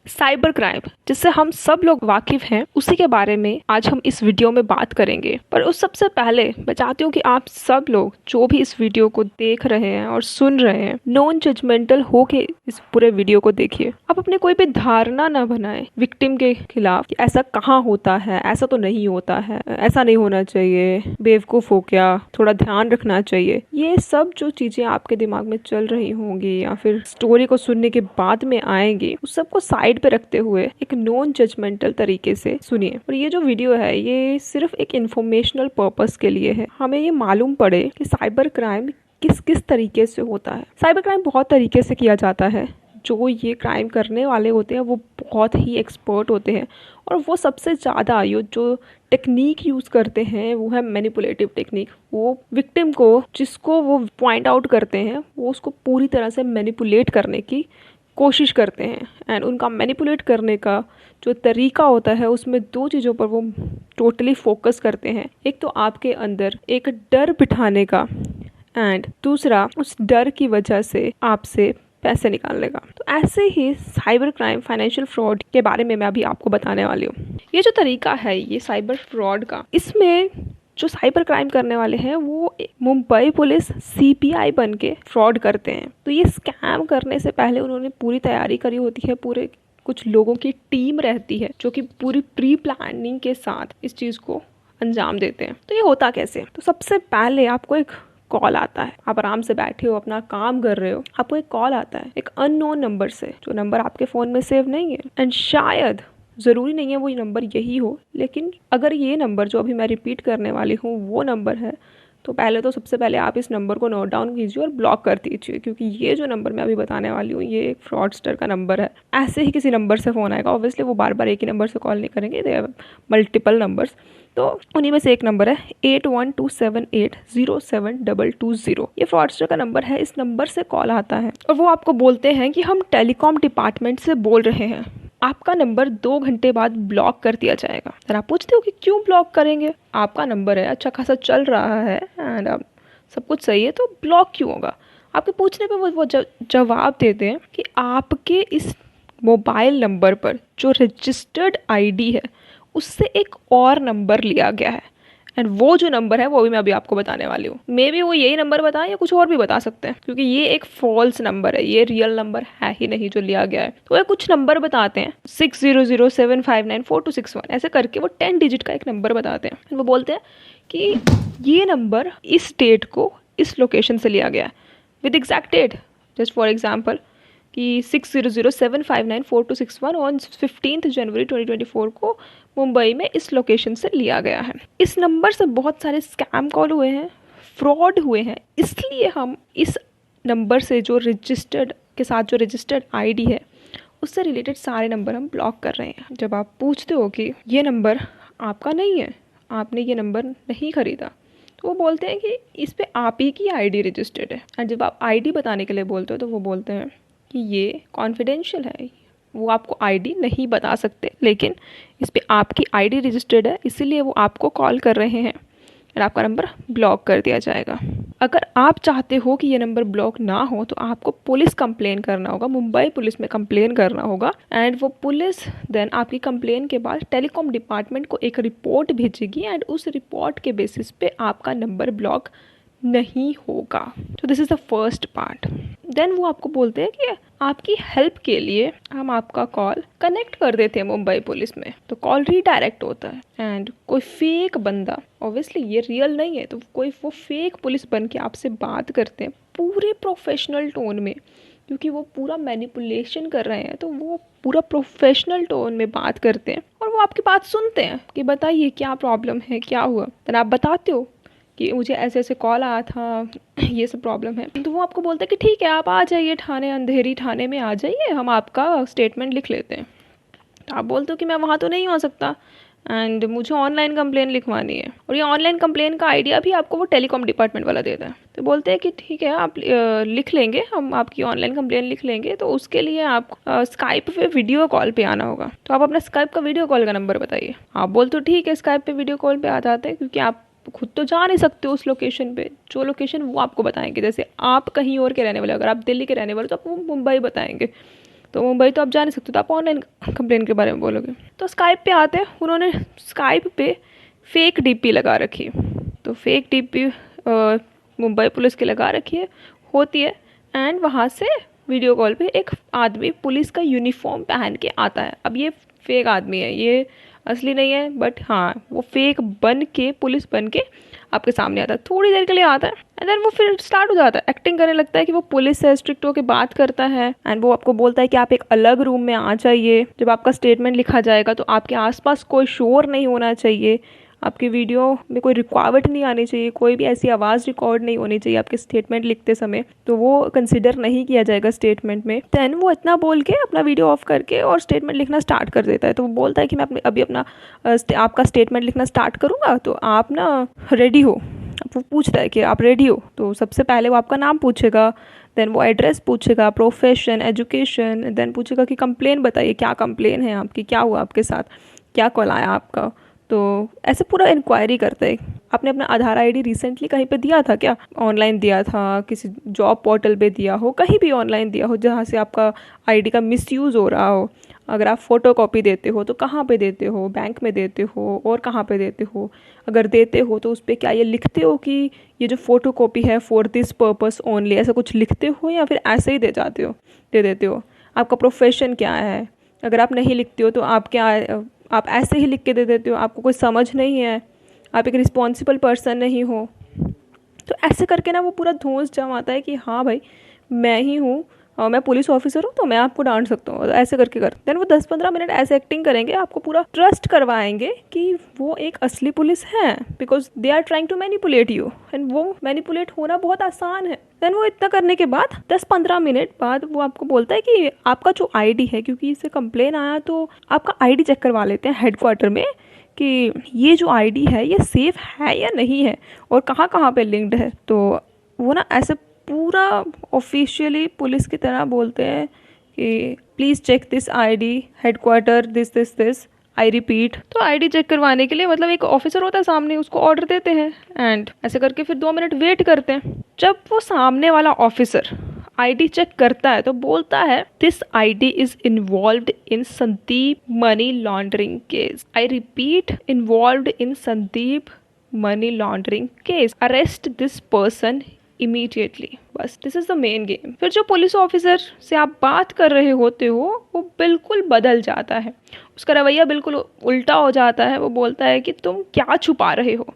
Cyber crime जिससे हम सब लोग वाकिफ हैं, उसी के बारे में आज हम इस वीडियो में बात करेंगे। पर उस सबसे पहले मैं चाहती हूँ कि आप सब लोग जो भी इस वीडियो को देख रहे हैं और सुन रहे हैं, नॉन जजमेंटल होके इस पूरे वीडियो को देखिए। आप अपने कोई भी धारणा ना बनाएं विक्टिम के खिलाफ कि ऐसा कहाँ होता है, ऐसा तो नहीं होता है, ऐसा नहीं होना चाहिए, बेवकूफ हो क्या, थोड़ा ध्यान रखना चाहिए। ये सब जो चीजें आपके दिमाग में चल रही होंगी या फिर स्टोरी को सुनने के बाद में आएंगी, उस सबको साइड पे रखते हुए एक नॉन जजमेंटल तरीके से सुनिए। और ये जो वीडियो है ये सिर्फ एक इंफॉर्मेशनल पर्पस के लिए है। हमें ये मालूम पड़े कि साइबर क्राइम किस किस तरीके से होता है। साइबर क्राइम बहुत तरीके से किया जाता है। जो ये क्राइम करने वाले होते हैं वो बहुत ही एक्सपर्ट होते हैं और वो सबसे ज़्यादा जो टेक्निक यूज़ करते हैं वो है मैनिपुलेटिव टेक्निक। वो विक्टिम को जिसको वो पॉइंट आउट करते हैं वो उसको पूरी तरह से मैनिपुलेट करने की कोशिश करते हैं। एंड उनका मैनिपुलेट करने का जो तरीका होता है उसमें दो चीज़ों पर वो टोटली फोकस करते हैं। एक तो आपके अंदर एक डर बिठाने का एंड दूसरा उस डर की वजह से आपसे पैसे निकालने का। तो ऐसे ही साइबर क्राइम फाइनेंशियल फ्रॉड के बारे में मैं अभी आपको बताने वाली हूँ। ये जो तरीका है ये साइबर फ्रॉड का, इसमें जो साइबर क्राइम करने वाले हैं वो मुंबई पुलिस सीपीआई बन के फ्रॉड करते हैं। तो ये स्कैम करने से पहले उन्होंने पूरी तैयारी करी होती है। पूरे कुछ लोगों की टीम रहती है जो कि पूरी प्री प्लानिंग के साथ इस चीज़ को अंजाम देते हैं। तो ये होता कैसे? तो सबसे पहले आपको एक कॉल आता है। आप आराम से बैठे हो, अपना काम कर रहे हो, आपको एक कॉल आता है एक अननोन नंबर से, जो नंबर आपके फ़ोन में सेव नहीं है। एंड शायद ज़रूरी नहीं है वो नंबर यही हो, लेकिन अगर ये नंबर जो अभी मैं रिपीट करने वाली हूँ वो नंबर है तो पहले तो सबसे पहले आप इस नंबर को नोट डाउन कीजिए और ब्लॉक कर दीजिए, क्योंकि ये जो नंबर मैं अभी बताने वाली हूँ ये एक फ्रॉडस्टर का नंबर है। ऐसे ही किसी नंबर से फ़ोन आएगा, ऑब्वियसली वो बार बार एक ही नंबर से कॉल नहीं करेंगे, दे हैव मल्टीपल नंबर्स। तो उन्हीं में से एक नंबर है 8127807220। ये फ्रॉडस्टर का नंबर है। इस नंबर से कॉल आता है और वो आपको बोलते हैं कि हम टेलीकॉम डिपार्टमेंट से बोल रहे हैं, आपका नंबर 2 घंटे बाद ब्लॉक कर दिया जाएगा। अगर आप पूछते हो कि क्यों ब्लॉक करेंगे, आपका नंबर है, अच्छा खासा चल रहा है एंड सब कुछ सही है, तो ब्लॉक क्यों होगा? आपके पूछने पे वो जवाब देते हैं कि आपके इस मोबाइल नंबर पर जो रजिस्टर्ड आईडी है उससे एक और नंबर लिया गया है। एंड वो जो नंबर है वो भी मैं अभी आपको बताने वाली हूँ। मे बी वो यही नंबर बताएं या कुछ और भी बता सकते हैं, क्योंकि ये एक फॉल्स नंबर है, ये रियल नंबर है ही नहीं जो लिया गया है। तो वो कुछ नंबर बताते हैं 6007594261, ऐसे करके वो 10 डिजिट का एक नंबर बताते हैं। वो बोलते हैं कि ये नंबर इस डेट को इस लोकेशन से लिया गया है with exact date. Just for example कि 6007594261 ऑन 15 जनवरी 2024 को मुंबई में इस लोकेशन से लिया गया है। इस नंबर से बहुत सारे स्कैम कॉल हुए हैं, फ्रॉड हुए हैं, इसलिए हम इस नंबर से जो रजिस्टर्ड के साथ जो रजिस्टर्ड आईडी है उससे रिलेटेड सारे नंबर हम ब्लॉक कर रहे हैं। जब आप पूछते हो कि ये नंबर आपका नहीं है, आपने ये नंबर नहीं खरीदा, तो वो बोलते हैं कि इस पे आप ही की आईडी रजिस्टर्ड है। और जब आप आईडी बताने के लिए बोलते हो तो वो बोलते हैं कि ये कॉन्फिडेंशियल है, वो आपको आईडी नहीं बता सकते, लेकिन इस पे आपकी आईडी रजिस्टर्ड है इसीलिए वो आपको कॉल कर रहे हैं और आपका नंबर ब्लॉक कर दिया जाएगा। अगर आप चाहते हो कि ये नंबर ब्लॉक ना हो तो आपको पुलिस कंप्लेन करना होगा, मुंबई पुलिस में कंप्लेन करना होगा। एंड वो पुलिस देन आपकी कंप्लेन के बाद टेलीकॉम डिपार्टमेंट को एक रिपोर्ट भेजेगी एंड उस रिपोर्ट के बेसिस पे आपका नंबर ब्लॉक नहीं होगा। तो this is the first part. Then वो आपको बोलते हैं कि आपकी हेल्प के लिए हम आपका कॉल कनेक्ट कर देते हैं मुंबई पुलिस में। तो कॉल रीडायरेक्ट होता है एंड कोई फेक बंदा, ऑब्वियसली ये रियल नहीं है, तो कोई वो फेक पुलिस बन के आपसे बात करते हैं पूरे प्रोफेशनल टोन में, क्योंकि वो पूरा मैनिपुलेशन कर रहे हैं तो वो पूरा प्रोफेशनल टोन में बात करते हैं और वो आपकी बात सुनते हैं कि बताइए क्या प्रॉब्लम है, क्या हुआ। देन आप बताते हो कि मुझे ऐसे ऐसे कॉल आया था, ये सब प्रॉब्लम है। तो वो आपको बोलते हैं कि ठीक है आप आ जाइए थाने, अंधेरी थाने में आ जाइए, हम आपका स्टेटमेंट लिख लेते हैं। तो आप बोलते हो कि मैं वहाँ तो नहीं आ सकता एंड मुझे ऑनलाइन कंप्लेन लिखवानी है। और ये ऑनलाइन कंप्लेन का आइडिया भी आपको वो टेलीकॉम डिपार्टमेंट वाला देता है। तो बोलते हैं कि ठीक है आप लिख लेंगे, हम आपकी ऑनलाइन कंप्लेन लिख लेंगे, तो उसके लिए आप स्काइप पे वीडियो कॉल पे आना होगा। तो आप अपना स्काइप का वीडियो कॉल का नंबर बताइए। आप बोलते हो ठीक है स्काइप पे वीडियो कॉल पे आ जाते हैं, क्योंकि आप खुद तो जा नहीं सकते उस लोकेशन पे, जो लोकेशन वो आपको बताएंगे। जैसे आप कहीं और के रहने वाले, अगर आप दिल्ली के रहने वाले तो आपको मुंबई बताएंगे, तो मुंबई तो आप जा नहीं सकते, तो आप ऑनलाइन कंप्लेन के बारे में बोलोगे। तो स्काइप पे आते हैं, उन्होंने स्काइप पे फेक डीपी लगा रखी है। तो फेक डीपी मुंबई पुलिस की लगा रखी है होती है, एंड वहाँ से वीडियो कॉल पे एक आदमी पुलिस का यूनिफॉर्म पहन के आता है। अब ये फेक आदमी है, ये असली नहीं है, बट हाँ वो फेक बन के, पुलिस बन के आपके सामने आता है। थोड़ी देर के लिए आता है एंड देन वो फिर स्टार्ट हो जाता है, एक्टिंग करने लगता है कि वो पुलिस है, स्ट्रिक्ट होकर बात करता है। एंड वो आपको बोलता है कि आप एक अलग रूम में आ जाइए, जब आपका स्टेटमेंट लिखा जाएगा तो आपके आसपास कोई शोर नहीं होना चाहिए, आपकी वीडियो में कोई रुकावट नहीं आनी चाहिए, कोई भी ऐसी आवाज़ रिकॉर्ड नहीं होनी चाहिए आपके स्टेटमेंट लिखते समय, तो वो कंसिडर नहीं किया जाएगा स्टेटमेंट में। देन वो इतना बोल के अपना वीडियो ऑफ करके और स्टेटमेंट लिखना स्टार्ट कर देता है। तो वो बोलता है कि मैं अभी अपना आपका स्टेटमेंट लिखना स्टार्ट करूँगा, तो आप ना रेडी हो। वो पूछता है कि आप रेडी हो, तो सबसे पहले वो आपका नाम पूछेगा, देन वो एड्रेस पूछेगा, प्रोफेशन, एजुकेशन, देन पूछेगा कि कंप्लेन बताइए, क्या कंप्लेन है आपकी, क्या हुआ आपके साथ, क्या कॉल आया आपका। तो ऐसे पूरा इंक्वायरी करते हैं। आपने अपना आधार आईडी रिसेंटली कहीं पे दिया था क्या, ऑनलाइन दिया था, किसी जॉब पोर्टल पे दिया हो, कहीं भी ऑनलाइन दिया हो जहाँ से आपका आईडी का मिसयूज़ हो रहा हो। अगर आप फ़ोटो कॉपी देते हो तो कहाँ पे देते हो, बैंक में देते हो और कहाँ पे देते हो। अगर देते हो तो उस पर क्या ये लिखते हो कि ये जो फ़ोटो कॉपी है फॉर दिस पर्पस ओनली, ऐसा कुछ लिखते हो, या फिर ऐसे ही दे देते हो। आपका प्रोफेशन क्या है, अगर आप नहीं लिखते हो तो आप ऐसे ही लिख के दे देते हो, आपको कोई समझ नहीं है, आप एक रिस्पॉन्सिबल पर्सन नहीं हो। तो ऐसे करके ना वो पूरा धौंस जमाता है कि हाँ भाई मैं ही हूँ, मैं पुलिस ऑफिसर हूँ, तो मैं आपको डांट सकता हूँ। ऐसे करके देन वो 10-15 मिनट ऐसे एक्टिंग करेंगे, आपको पूरा ट्रस्ट करवाएंगे कि वो एक असली पुलिस है, because they are trying to manipulate you, and वो मैनिपुलेट होना बहुत आसान है। देन वो इतना करने के बाद 10-15 मिनट बाद वो आपको बोलता है कि आपका जो आईडी है, क्योंकि इससे कंप्लेन आया तो आपका आईडी चेक करवा लेते हैं हेडक्वार्टर में कि ये जो आईडी है ये सेफ है या नहीं है और कहाँ कहाँ पे लिंक्ड है। तो वो ना ऐसे पूरा ऑफिशियली पुलिस की तरह बोलते हैं कि please check this ID headquarter this I repeat. तो आईडी चेक करवाने के लिए मतलब एक ऑफिसर होता है सामने, उसको ऑर्डर देते हैं एंड ऐसे करके फिर 2 मिनट वेट करते हैं। जब वो सामने वाला ऑफिसर आईडी चेक करता है तो बोलता है this ID is involved in Sandeep money laundering case. I repeat, involved in Sandeep money laundering case, arrest this person immediately. बस this is the main game. फिर जो पुलिस ऑफिसर से आप बात कर रहे होते हो वो बिल्कुल बदल जाता है, उसका रवैया बिल्कुल उल्टा हो जाता है। वो बोलता है कि तुम क्या छुपा रहे हो,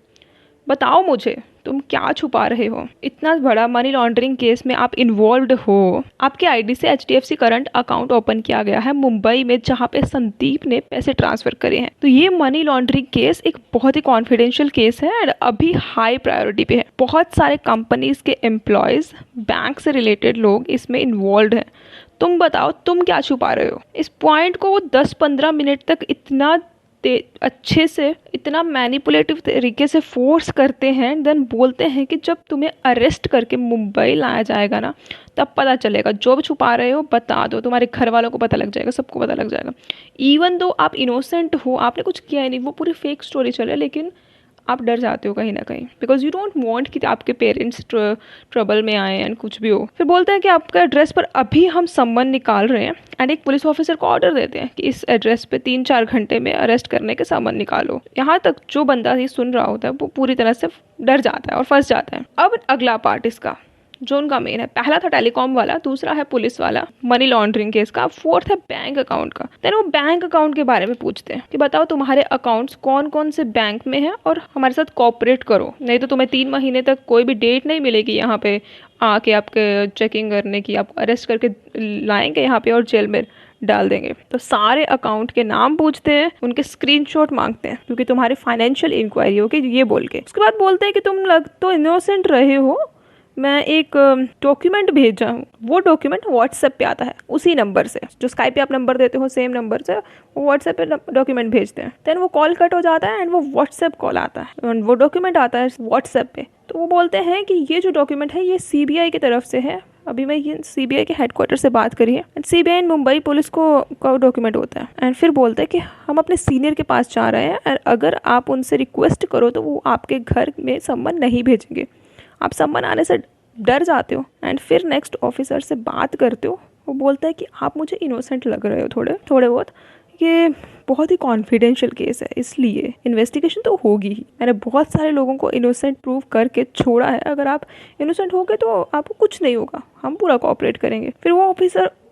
बताओ मुझे तुम क्या छुपा रहे हो, इतना बड़ा मनी लॉन्ड्रिंग केस में आप इन्वॉल्व्ड हो। आपके आईडी से HDFC करंट अकाउंट ओपन किया गया है मुंबई में, जहां पे संदीप ने पैसे ट्रांसफर करे हैं। तो ये मनी लॉन्ड्रिंग केस एक बहुत ही कॉन्फिडेंशियल केस है और अभी हाई प्रायोरिटी पे है। बहुत सारे कंपनीज के एम्प्लॉयज, बैंक से रिलेटेड लोग इसमें इन्वॉल्व हैं। तुम बताओ तुम क्या छुपा रहे हो। इस पॉइंट को वो 10-15 मिनट तक इतना अच्छे से, इतना मैनिपुलेटिव तरीके से फोर्स करते हैं। देन बोलते हैं कि जब तुम्हें अरेस्ट करके मुंबई लाया जाएगा ना, तब पता चलेगा, जो भी छुपा रहे हो बता दो, तुम्हारे घर वालों को पता लग जाएगा, सबको पता लग जाएगा। इवन दो आप इनोसेंट हो, आपने कुछ किया ही नहीं, वो पूरी फेक स्टोरी चले, लेकिन आप डर जाते हो कहीं ना कहीं, बिकॉज यू डोंट वांट कि आपके पेरेंट्स ट्रबल में आए एंड कुछ भी हो। फिर बोलते हैं कि आपका एड्रेस पर अभी हम सम्मन निकाल रहे हैं, एंड एक पुलिस ऑफिसर को ऑर्डर देते हैं कि इस एड्रेस पे 3-4 घंटे में अरेस्ट करने के सम्मन निकालो। यहाँ तक जो बंदा ये सुन रहा होता है वो पूरी तरह से डर जाता है और फंस जाता है। अब अगला पार्ट इसका जो उनका मेन है, पहला था टेलीकॉम वाला, दूसरा है पुलिस वाला मनी लॉन्ड्रिंग केस का, फोर्थ है बैंक अकाउंट का। देन वो बैंक अकाउंट के बारे में पूछते हैं कि बताओ तुम्हारे अकाउंट्स कौन कौन से बैंक में हैं और हमारे साथ कोऑपरेट करो, नहीं तो तुम्हें 3 महीने तक कोई भी डेट नहीं मिलेगी यहाँ पे आके आपके चेकिंग करने की, आपको अरेस्ट करके लाएंगे यहाँ पे और जेल में डाल देंगे। तो सारे अकाउंट के नाम पूछते हैं, उनके स्क्रीनशॉट मांगते हैं क्योंकि तुम्हारी फाइनेंशियल इंक्वायरी होगी, ये बोल के। उसके बाद बोलते हैं कि तुम लग तो इनोसेंट रहे हो, मैं एक डॉक्यूमेंट भेजा हूँ। वो डॉक्यूमेंट व्हाट्सएप पे आता है उसी नंबर से, जो स्काइप पे आप नंबर देते हो सेम नंबर से वो व्हाट्सएप पे डॉक्यूमेंट भेजते हैं। देन वो कॉल कट हो जाता है एंड वो व्हाट्सएप कॉल आता है एंड वो डॉक्यूमेंट आता है व्हाट्सएप पे। तो वो बोलते हैं कि ये जो डॉक्यूमेंट है ये CBI की तरफ से है, अभी मैं ये CBI के हेडक्वार्टर से बात करी है, CBI इन मुंबई पुलिस को डॉक्यूमेंट होता है। एंड फिर बोलते हैं कि हम अपने सीनियर के पास जा रहे हैं और अगर आप उनसे रिक्वेस्ट करो तो वो आपके घर में सम्मन नहीं भेजेंगे। आप सम्मन आने से डर जाते हो एंड फिर नेक्स्ट ऑफिसर से बात करते हो वो बोलता है कि आप मुझे इनोसेंट लग रहे हो थोड़े थोड़े बहुत, ये बहुत ही कॉन्फिडेंशियल केस है, इसलिए इन्वेस्टिगेशन तो होगी ही। मैंने बहुत सारे लोगों को इनोसेंट प्रूव करके छोड़ा है। अगर आप इनोसेंट हो गए तो आपको कुछ नहीं होगा, हम पूरा कोऑपरेट करेंगे। फिर वो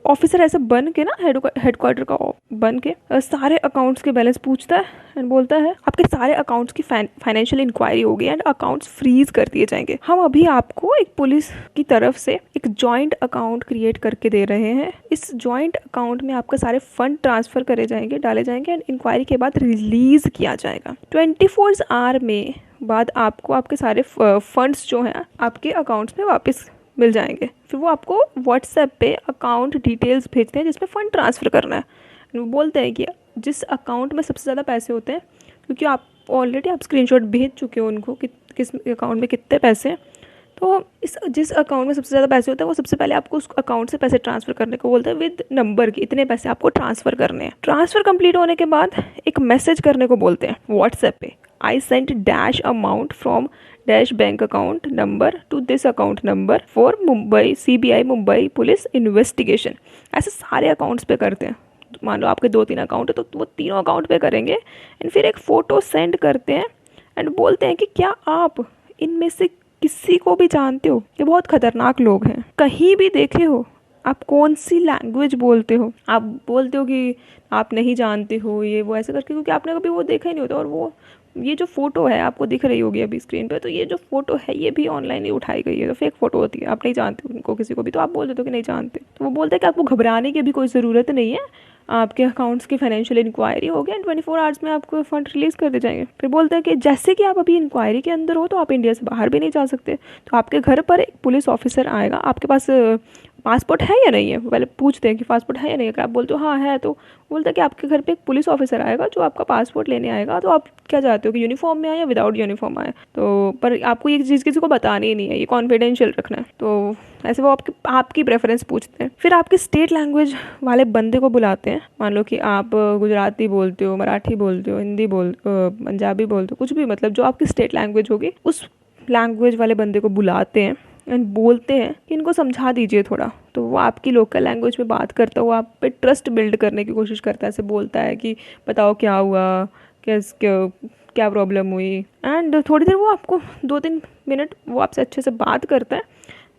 ऑफिसर ऐसे बन के ना, हेडक्वार्टर का बन के सारे अकाउंट्स के बैलेंस पूछता है एंड बोलता है आपके सारे अकाउंट्स की फाइनेंशियल इंक्वायरी होगी एंड अकाउंट्स फ्रीज कर दिए जाएंगे। हम अभी आपको एक पुलिस की तरफ से एक जॉइंट अकाउंट क्रिएट करके दे रहे हैं। इस जॉइंट अकाउंट में आपके सारे फंड ट्रांसफर करे जाएंगे, डाले जाएंगे एंड इंक्वायरी के बाद रिलीज किया जाएगा। 24 आवर में बाद आपको आपके सारे फंड्स जो हैं आपके अकाउंट्स में वापस मिल जाएंगे। फिर वो आपको व्हाट्सएप पे अकाउंट डिटेल्स भेजते हैं जिसमें फ़ंड ट्रांसफ़र करना है। वो बोलते हैं कि जिस अकाउंट में सबसे ज़्यादा पैसे होते हैं, क्योंकि आप ऑलरेडी आप स्क्रीनशॉट भेज चुके हो उनको कि किस अकाउंट में कितने पैसे हैं, तो जिस अकाउंट में सबसे ज़्यादा पैसे होते हैं वो सबसे पहले आपको उस अकाउंट से पैसे ट्रांसफ़र करने को बोलते हैं विद नंबर की, इतने पैसे आपको ट्रांसफ़र करने हैं। ट्रांसफ़र कंप्लीट होने के बाद एक मैसेज करने को बोलते हैं व्हाट्सएप पे, I sent dash amount from dash bank account number two this account number for Mumbai CBI Mumbai police investigation. ऐसे सारे अकाउंट्स पे करते हैं। मान लो आपके 2-3 अकाउंट है तो वो तीनों अकाउंट पे करेंगे एंड फिर एक फ़ोटो सेंड करते हैं एंड बोलते हैं कि क्या आप इनमें से किसी को भी जानते हो? ये बहुत खतरनाक लोग हैं, कहीं भी देखे हो? आप कौन सी लैंग्वेज बोलते हो? आप बोलते हो कि आप नहीं जानते हो ये वो ऐसे करके, क्योंकि आपने कभी वो देखा ही नहीं होता। और वो ये जो फ़ोटो है आपको दिख रही होगी अभी स्क्रीन पे, तो ये जो फ़ोटो है ये भी ऑनलाइन ही उठाई गई है, तो फेक फ़ोटो होती है। आप नहीं जानते उनको किसी को भी, तो आप बोल देते हो कि नहीं जानते। तो वो बोलते हैं कि आपको घबराने की भी कोई ज़रूरत नहीं है, आपके अकाउंट्स की फाइनेंशियल इंक्वायरी होगी एंड 24 आवर्स में आपको फ़ंड रिलीज़ कर दिए जाएंगे। फिर बोलते हैं कि जैसे कि आप अभी इंक्वायरी के अंदर हो तो आप इंडिया से बाहर भी नहीं जा सकते, तो आपके घर पर एक पुलिस ऑफिसर आएगा। आपके पास पासपोर्ट है या नहीं है, पहले पूछते हैं कि पासपोर्ट है या नहीं है। अगर आप बोलते हो हाँ है, तो बोलता है कि आपके घर पे एक पुलिस ऑफिसर आएगा जो आपका पासपोर्ट लेने आएगा। तो आप क्या चाहते हो कि यूनिफॉर्म में आए या विदाउट यूनिफॉर्म आए? तो पर आपको ये चीज़ किसी को बतानी ही नहीं है, ये कॉन्फिडेंशियल रखना है। तो ऐसे वो आपकी प्रेफरेंस पूछते हैं। फिर आपके स्टेट लैंग्वेज वाले बंदे को बुलाते हैं। मान लो कि आप गुजराती बोलते हो, मराठी बोलते हो, हिंदी पंजाबी बोलते हो, कुछ भी, मतलब जो आपकी स्टेट लैंग्वेज होगी उस लैंग्वेज वाले बंदे को बुलाते हैं एंड बोलते हैं कि इनको समझा दीजिए थोड़ा। तो वो आपकी लोकल लैंग्वेज में बात करता है, वो आप पे ट्रस्ट बिल्ड करने की कोशिश करता है। ऐसे बोलता है कि बताओ क्या हुआ, क्या प्रॉब्लम हुई, एंड थोड़ी देर वो आपको 2-3 मिनट वो आपसे अच्छे से बात करता है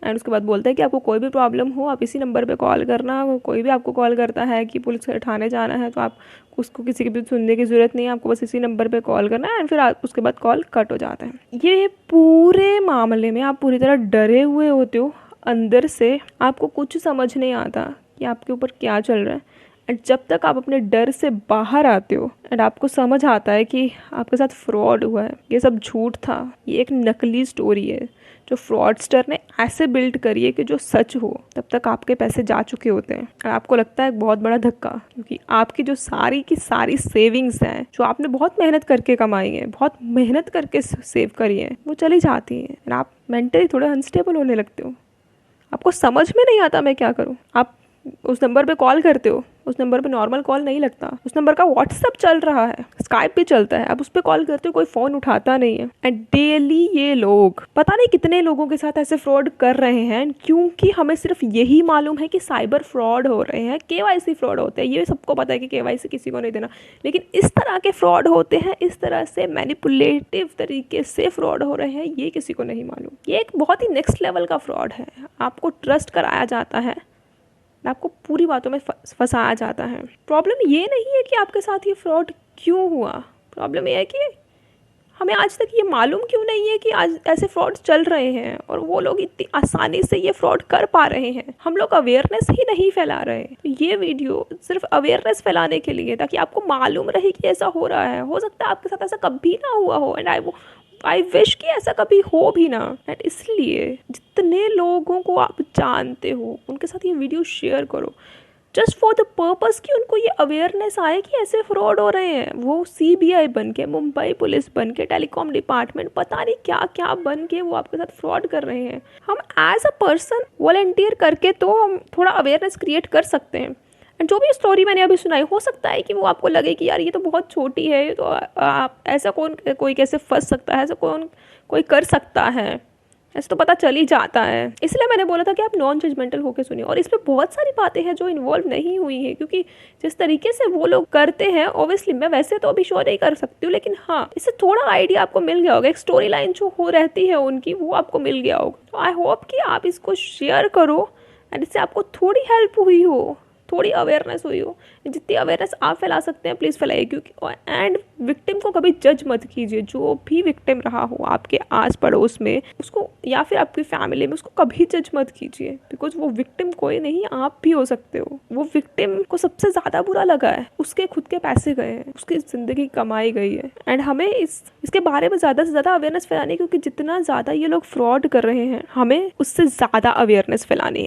एंड उसके बाद बोलता है कि आपको कोई भी प्रॉब्लम हो आप इसी नंबर पे कॉल करना। कोई भी आपको कॉल करता है कि पुलिस थाने जाना है तो आप उसको किसी की भी सुनने की ज़रूरत नहीं है, आपको बस इसी नंबर पे कॉल करना है एंड फिर उसके बाद कॉल कट हो जाता है। ये पूरे मामले में आप पूरी तरह डरे हुए होते हो अंदर से, आपको कुछ समझ नहीं आता कि आपके ऊपर क्या चल रहा है। एंड जब तक आप अपने डर से बाहर आते हो एंड आपको समझ आता है कि आपके साथ फ्रॉड हुआ है, ये सब झूठ था, ये एक नकली स्टोरी है जो फ्रॉडस्टर ने ऐसे बिल्ड करी है कि जो सच हो, तब तक आपके पैसे जा चुके होते हैं। और आपको लगता है एक बहुत बड़ा धक्का, क्योंकि आपकी जो सारी की सारी सेविंग्स हैं जो आपने बहुत मेहनत करके कमाई है, बहुत मेहनत करके सेव करी है, वो चली जाती हैं। और आप मेंटली थोड़ा अनस्टेबल होने लगते हो। आपको समझ में नहीं आता मैं क्या करूं। आप उस नंबर पे कॉल करते हो, उस नंबर पे नॉर्मल कॉल नहीं लगता, उस नंबर का व्हाट्सएप चल रहा है, स्काइप भी चलता है, आप उस पर कॉल करते हो, कोई फ़ोन उठाता नहीं है। एंड डेली ये लोग पता नहीं कितने लोगों के साथ ऐसे फ्रॉड कर रहे हैं, क्योंकि हमें सिर्फ यही मालूम है कि साइबर फ्रॉड हो रहे हैं, KYC फ्रॉड होते हैं, ये सबको पता है कि KYC किसी को नहीं देना। लेकिन इस तरह के फ्रॉड होते हैं, इस तरह से मैनिपुलेटिव तरीके से फ्रॉड हो रहे हैं, ये किसी को नहीं मालूम। ये एक बहुत ही नेक्स्ट लेवल का फ्रॉड है। आपको ट्रस्ट कराया जाता है, आपको पूरी बातों में फंसाया जाता है। प्रॉब्लम ये नहीं है कि आपके साथ ये फ्रॉड क्यों हुआ, प्रॉब्लम ये है कि हमें आज तक ये मालूम क्यों नहीं है कि आज ऐसे फ्रॉड्स चल रहे हैं और वो लोग इतनी आसानी से ये फ्रॉड कर पा रहे हैं। हम लोग अवेयरनेस ही नहीं फैला रहे। तो ये वीडियो सिर्फ अवेयरनेस फैलाने के लिए, ताकि आपको मालूम रहे कि ऐसा हो रहा है। हो सकता है आपके साथ ऐसा कभी ना हुआ हो, एंड आई विश कि ऐसा कभी हो भी ना। एंड इसलिए जितने लोगों को आप जानते हो उनके साथ ये वीडियो शेयर करो, जस्ट फॉर द पर्पस कि उनको ये अवेयरनेस आए कि ऐसे फ्रॉड हो रहे हैं। वो CBI बन के, मुंबई पुलिस बन के, टेलीकॉम डिपार्टमेंट, पता नहीं क्या क्या बन के वो आपके साथ फ्रॉड कर रहे हैं। हम एज अ पर्सन वॉलंटियर करके तो हम थोड़ा अवेयरनेस क्रिएट कर सकते हैं। एंड जो भी स्टोरी मैंने अभी सुनाई, हो सकता है कि वो आपको लगे कि यार ये तो बहुत छोटी है, तो आप ऐसा कोई कैसे फंस सकता है, ऐसा कोई कर सकता है। ऐसे तो पता चल ही जाता है। इसलिए मैंने बोला था कि आप नॉन जजमेंटल होकर सुनिए। और इसमें बहुत सारी बातें हैं जो इन्वॉल्व नहीं हुई हैं, क्योंकि जिस तरीके से वो लोग करते हैं, ऑब्वियसली मैं वैसे तो अभी शो नहीं कर सकती हूँ, लेकिन हाँ, इससे थोड़ा आइडिया आपको मिल गया होगा। एक स्टोरी लाइन जो हो रहती है उनकी, वो आपको मिल गया होगा। तो आई होप कि आप इसको शेयर करो एंड इससे आपको थोड़ी हेल्प हुई हो, थोड़ी अवेयरनेस हुई हो। जितनी अवेयरनेस आप फैला सकते हैं प्लीज़ फैलाइए, क्योंकि एंड विक्टिम को कभी जज मत कीजिए। जो भी विक्टिम रहा हो आपके आस पड़ोस में, उसको या फिर आपकी फैमिली में, उसको कभी जज मत कीजिए, बिकॉज वो विक्टिम कोई नहीं, आप भी हो सकते हो। वो विक्टिम को सबसे ज़्यादा बुरा लगा है, उसके खुद के पैसे गए हैं, उसकी ज़िंदगी कमाई गई है। एंड हमें इसके बारे में ज़्यादा से ज़्यादा अवेयरनेस फैलानी है, क्योंकि जितना ज़्यादा ये लोग फ्रॉड कर रहे हैं, हमें उससे ज़्यादा अवेयरनेस फैलानी है।